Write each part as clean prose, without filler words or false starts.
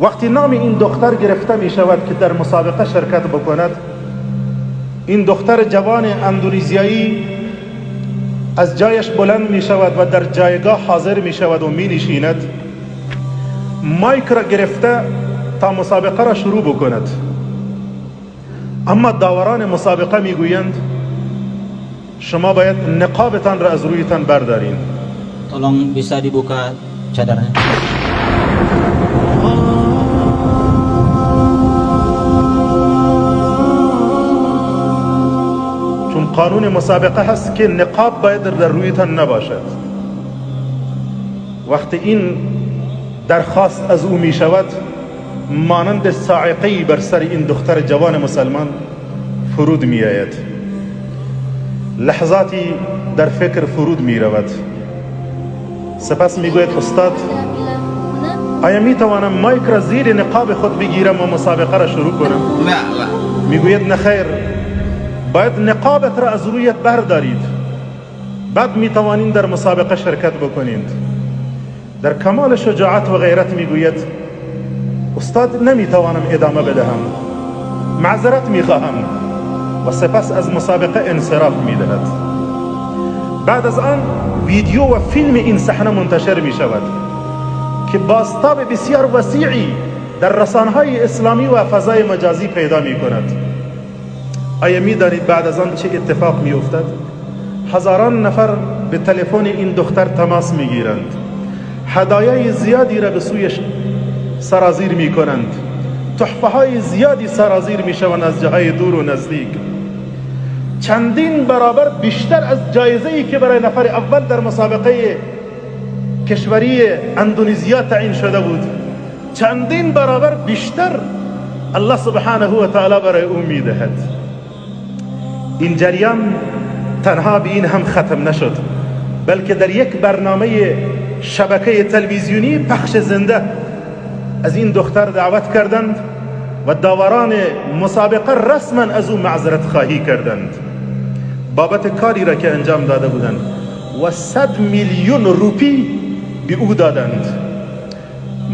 وقتی نام این دختر گرفته می شود که در مسابقه شرکت بکند، این دختر جوان اندونزیایی از جایش بلند می شود و در جایگاه حاضر می شود و می نشیند، مایک را گرفته تا مسابقه را شروع بکند. اما داوران مسابقه می گویند شما باید نقابتان را از رویتان بردارین. Tolong bisa dibuka cadarnya. چون قانون مسابقه هست که نقاب باید در رویتان نباشد. وقتی این درخواست از او می شود، مانند صاعقه‌ای بر سر این دختر جوان مسلمان فرود می آید. لحظاتی در فکر فرود می رود. سپس می گوید استاد آیا می توانم مایک را زیر نقاب خود بگیرم و مسابقه را شروع کنم؟ می گوید نخیر، باید نقابت را از رویت بردارید، بعد می توانید در مسابقه شرکت بکنید. در کمال شجاعت و غیرت می گوید استاد نمی توانم ادامه بدهم، معذرت می خواهم، و سپس از مسابقه انصراف می دهد. بعد از آن ویدیو و فیلم این صحنه منتشر می شود که بازتاب بسیار وسیعی در رسانه‌های اسلامی و فضای مجازی پیدا می کند. آیا می دانید بعد از آن چه اتفاق می افتد؟ هزاران نفر به تلفن این دختر تماس می گیرند، هدایای زیادی را به سویش سرازیر می کنند، تحفه های زیادی سرازیر می شوند از جاهای دور و نزدیک. چندین برابر بیشتر از جایزه‌ای که برای نفر اول در مسابقه کشوری اندونزیا تعیین شده بود، چندین برابر بیشتر الله سبحانه و تعالی برای او می دهد. این جریان تنها به این هم ختم نشد، بلکه در یک برنامه شبکه تلویزیونی پخش زنده از این دختر دعوت کردند و داوران مسابقه رسما از او معذرت خواهی کردند بابت کاری را که انجام داده بودند و 100 میلیون روپی به او دادند،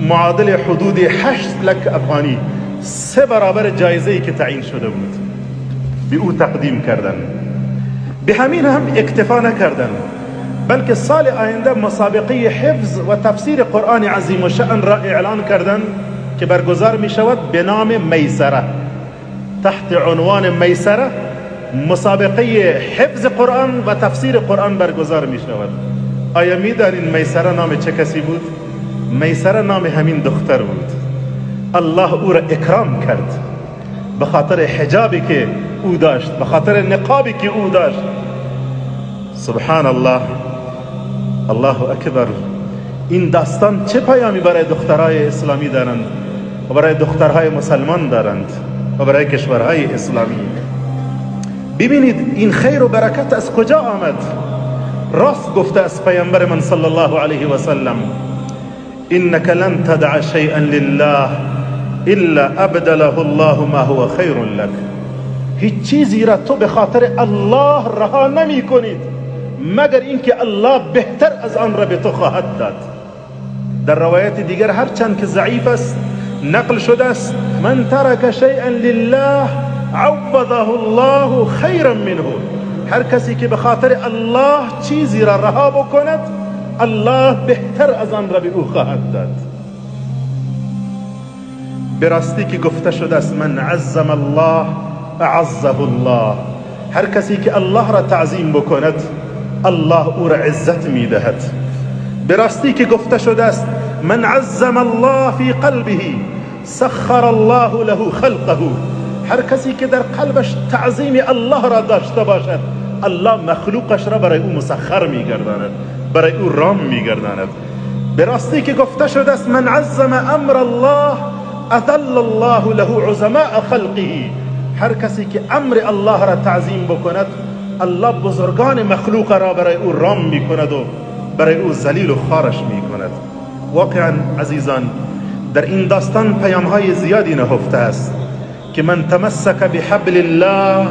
معادل حدود 8 لک افغانی، 3 برابر جایزه‌ای که تعیین شده بود، به او تقدیم کردند. به همین هم اکتفا نکردند، بلکه سال آینده مسابقه حفظ و تفسیر قرآن عظیم و شأن را اعلان کردند که برگزار می شود به نام میسره. تحت عنوان میسره مسابقه حفظ قرآن و تفسیر قرآن برگزار می شود. آیا می دانید میسره نام چه کسی بود؟ میسره نام همین دختر بود. الله او را اکرام کرد به خاطر حجابی که او داشت، به خاطر نقابی که او داشت. سبحان الله، الله اکبر. این داستان چه پیامی برای دخترهای اسلامی دارند و برای دخترهای مسلمان دارند و برای کشورهای اسلامی؟ ببینید این خیر و برکت از کجا آمد. راست گفته از پیامبر من صلی الله علیه و سلم انک لن تدع شیئا لله الا ابدله الله ما هو خیر لك. هیچ چیزی را تو به خاطر الله رها نمی کنید مگر اینکه الله بهتر از آن را به تو خواهد داد. در روایت دیگر هرچند که ضعیف است نقل شده است من ترک شیئا لله عوضه الله خیرا منه. هر کسی که به خاطر الله چیزی را رها بکند الله بهتر از آن را به او خواهد داد. به راستی که گفته شده است من عظم الله اعزه الله. هر کسی که الله را تعظیم بکند الله او را عزت می دهد. به راستی که گفته شده است من عظم الله فی قلبه سخر الله له خلقه. هر کسی که در قلبش تعظیم الله را داشته باشد الله مخلوقش را برای او مسخر می گرداند، برای او رام می گرداند. به راستی که گفته شده است من عظم امر الله اذل الله له عظماء خلقه. هر کسی که امر الله را تعظیم بکند الله بزرگان مخلوق را برای او رام می کند و برای او ذلیل و خوارش می کند. واقعا عزیزان در این داستان پیام های زیادی نهفته است که من تمسک بحبل الله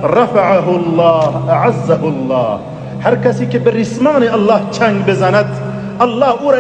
رفعه الله اعزه الله. هر کسی که به ریسمان الله چنگ بزند الله او را